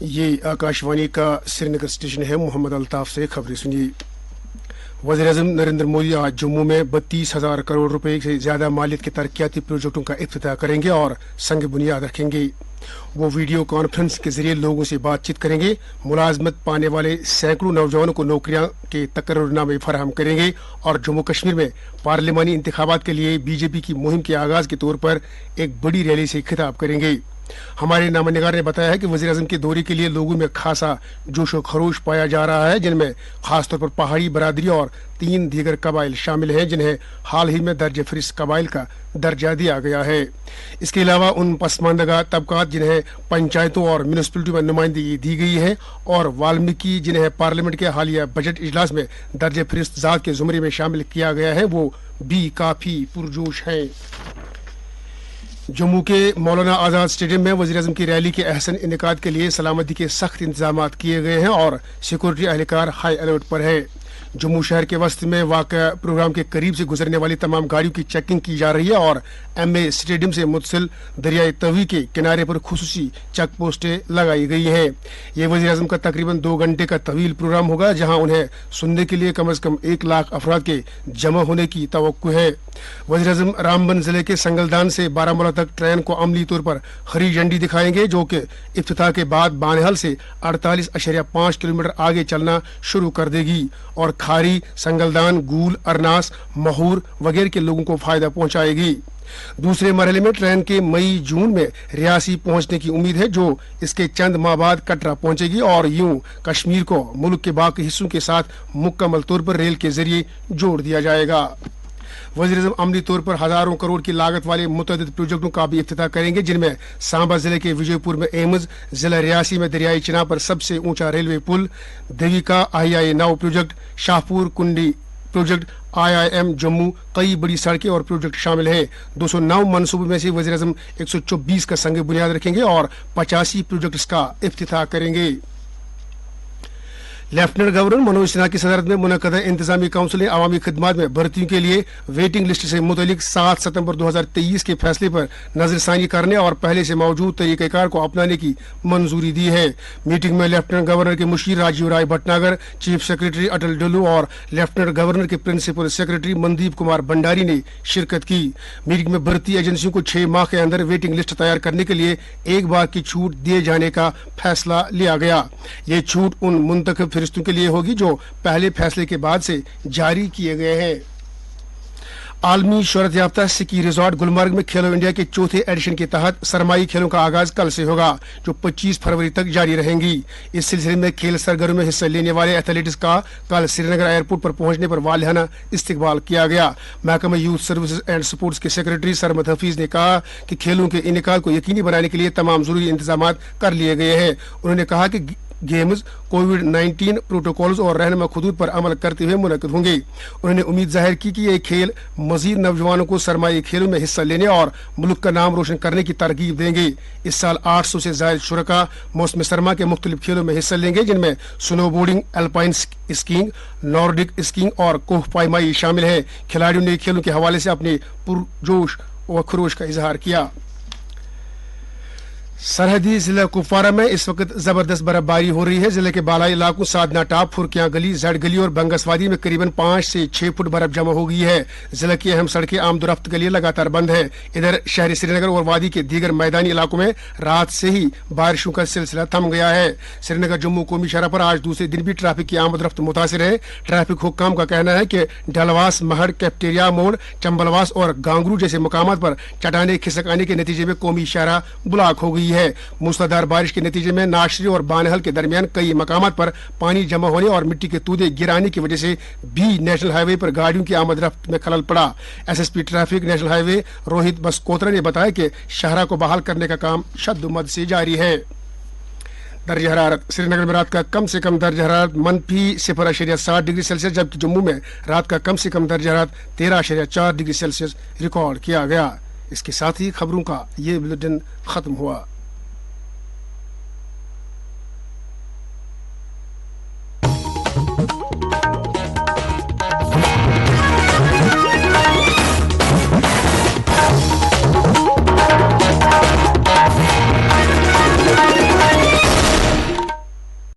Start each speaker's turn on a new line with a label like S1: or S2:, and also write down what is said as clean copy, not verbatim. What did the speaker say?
S1: ये आकाशवाणी का श्रीनगर स्टेशन है। मोहम्मद अल्ताफ से खबरें सुनिए। वज़ीर-ए-आज़म नरेंद्र मोदी आज जम्मू में 32,000 करोड़ रुपए से ज्यादा मालियत के तरक्याती प्रोजेक्टों का इफ्तिताह करेंगे और संग बुनियाद रखेंगे। वो वीडियो कॉन्फ्रेंस के जरिए लोगों से बातचीत करेंगे, मुलाजमत पाने वाले सैकड़ों नौजवानों को नौकरियां के तकर्रुरनामे फराहम करेंगे और जम्मू कश्मीर में पार्लिमानी इंतखाबात के लिए बीजेपी की मुहिम के आगाज के तौर पर एक बड़ी रैली से खिताब करेंगे। हमारे नामनिगार ने बताया है कि वज़ीर-ए-आज़म के दौरे के लिए लोगों में खासा जोश व खरोश पाया जा रहा है, जिनमें खासतौर पर पहाड़ी बरादरी और 3 दीगर कबाइल शामिल हैं जिन्हें हाल ही में दर्ज फहरिस्त कबाइल का दर्जा दिया गया है। इसके अलावा उन पसमानदगा तबकात जिन्हें पंचायतों और म्यूनिसिपलिटी में नुमाइंदगी दी गई है और वाल्मीकि जिन्हें पार्लियामेंट के हालिया बजट इजलास में दर्ज फहरिस्त जात के जुमरे में शामिल किया गया है, वो भी काफी पुरजोश हैं। जम्मू के मौलाना आजाद स्टेडियम में वज़ीर-ए-आज़म की रैली के अहसन इनेकाद के लिए सलामती के सख्त इंतजाम किए गए हैं और सिक्योरिटी एहलकार हाई अलर्ट पर है। जम्मू शहर के वस्त में वाक़या प्रोग्राम के करीब से गुजरने वाली तमाम गाड़ियों की चेकिंग की जा रही है और एमए स्टेडियम से मुत्सिल दरियाई तवी के किनारे पर खुसूसी चेक पोस्टें लगाई गई हैं। ये वज़ीर-ए-आज़म का तकरीबन 2 घंटे का तवील प्रोग्राम होगा, जहां उन्हें सुनने के लिए कम से कम 1 लाख अफराद के जमा होने की तवक्को है। वज़ीर-ए-आज़म रामबन जिले के संगलदान से बारामूला तक ट्रेन को अमली तौर पर हरी झंडी दिखाएंगे, जो कि इफ्तिताह के बाद बानहल से 48.5 किलोमीटर आगे चलना शुरू कर देगी और खारी, संगलदान, गूल, अरनास, महूर वगैरह के लोगों को फायदा पहुंचाएगी। दूसरे मरहले में ट्रेन के मई जून में रियासी पहुंचने की उम्मीद है, जो इसके चंद माह बाद कटरा पहुंचेगी और यूं कश्मीर को मुल्क के बाकी हिस्सों के साथ मुकम्मल तौर पर रेल के जरिए जोड़ दिया जाएगा। वज़ीर-ए-आज़म अमली तौर पर हजारों करोड़ की लागत वाले मुतअद्दिद प्रोजेक्टों का भी इफ्तिताह करेंगे, जिनमें सांबा जिले के विजयपुर में एम्स, जिला रियासी में दरियाई चिनाब पर सबसे ऊंचा रेलवे पुल, देविका आहियाई नाव प्रोजेक्ट, शाहपुर कुंडी प्रोजेक्ट, IIM जम्मू, कई बड़ी सड़कें और प्रोजेक्ट शामिल हैं। 209 मनसूबों में से वज़ीर-ए-आज़म 124 का संग बुनियाद रखेंगे और 85 प्रोजेक्ट्स का इफ्तिताह करेंगे। लेफ्टिनेंट गवर्नर मनोज सिन्हा की सदारत में मुनक़दा इंतजामी काउंसिल ने अवामी खिदमात में भर्तियों के लिए वेटिंग लिस्ट से मुतलिक 7 सितंबर 2023 के फैसले पर नजरसानी करने और पहले से मौजूद तरीक़ेकार को अपनाने की मंजूरी दी है। मीटिंग में लेफ्टिनेंट गवर्नर के मुशीर राजीव राय भटनागर, चीफ सेक्रेटरी अटल डुल्लू और लेफ्टिनेंट गवर्नर के प्रिंसिपल सेक्रेटरी मनदीप कुमार भंडारी ने शिरकत की। मीटिंग में भर्ती एजेंसियों को 6 माह के अंदर वेटिंग लिस्ट तैयार करने के लिए एक बार की छूट दिए जाने का फैसला लिया गया। ये छूट उन मुंतखब फरिश्तों के लिए होगी जो पहले फैसले के बाद से जारी किए गए हैं। आलमी शोहरत याफ्ता स्की रिजॉर्ट गुलमर्ग में खेलो इंडिया के चौथे एडिशन के तहत सरमाई खेलों का आगाज कल से होगा, जो 25 फरवरी तक जारी रहेंगी। इस सिलसिले में खेल सरगर्मियों में हिस्सा लेने वाले एथलीट्स का कल श्रीनगर एयरपोर्ट पर पहुंचने पर वालिहाना इस्तकबाल किया गया। महकमा यूथ सर्विसेज एंड स्पोर्ट्स के सेक्रेटरी सरमद हफीज ने कहा कि खेलों के इनेकाद को यकीनी बनाने के लिए तमाम जरूरी इंतजाम कर लिए गए हैं। उन्होंने कहा कि गेम्स कोविड-19 प्रोटोकॉल्स और रहनुमा खुदूद पर अमल करते हुए मुनक्किद होंगे। उन्होंने उम्मीद जाहिर की कि ये खेल मजीद नौजवानों को सरमाई खेलों में हिस्सा लेने और मुल्क का नाम रोशन करने की तरगीब देंगे। इस साल 800 से ज्यादा शुरका मौसम सरमा के मुख्तलिफ खेलों में हिस्सा लेंगे, जिनमें snow boarding, alpine skiing, Nordic skiing और कोह पायमाई शामिल है। खिलाड़ियों ने खेलों के हवाले से अपने पुरजोश व खरोश का इजहार किया। सरहदी जिला कुपवारा में इस वक्त जबरदस्त बर्फबारी हो रही है। जिले के बालाई इलाकों साधना टाप, फुरकियां गली, जड़ गली और बंगसवादी में करीबन 5 से 6 फुट बर्फ जमा हो गई है। जिले की अहम सड़कें आमदोरफ्त के लिए लगातार बंद है। इधर शहरी श्रीनगर और वादी के दीगर मैदानी इलाकों में रात से ही बारिशों का सिलसिला थम गया है। श्रीनगर जम्मू कौमी शहर पर आज दूसरे दिन भी ट्रैफिक की आमदोरफ्त मुतासिर है। ट्रैफिक हुक्काम का कहना है कि डलवास, महड़, कैप्टेरिया मोड़, चंबलवास और गांगरू जैसे मुकामात पर चट्टानें खिसक आने के नतीजे में कौमी शहरा ब्लॉक हो गई है। मूसलाधार बारिश के नतीजे में नाशरी और बानहल के दरमियान कई मकामात पर पानी जमा होने और मिट्टी के तूदे गिराने की वजह से भी नेशनल हाईवे पर गाड़ियों की आमद-रफ्त में खलल पड़ा। SSP traffic national highway Rohit Baskotra ने बताया कि शहरा को बहाल करने का काम शद्दुमद से जारी है। दर्ज हरारत श्रीनगर में रात का कम से कम दर्ज हरारत -0.7 डिग्री सेल्सियस, जबकि जम्मू में रात का कम से कम दर्ज हरारत 13.4 डिग्री सेल्सियस रिकॉर्ड किया गया। इसके साथ ही खबरों का ये बुलेटिन खत्म हुआ।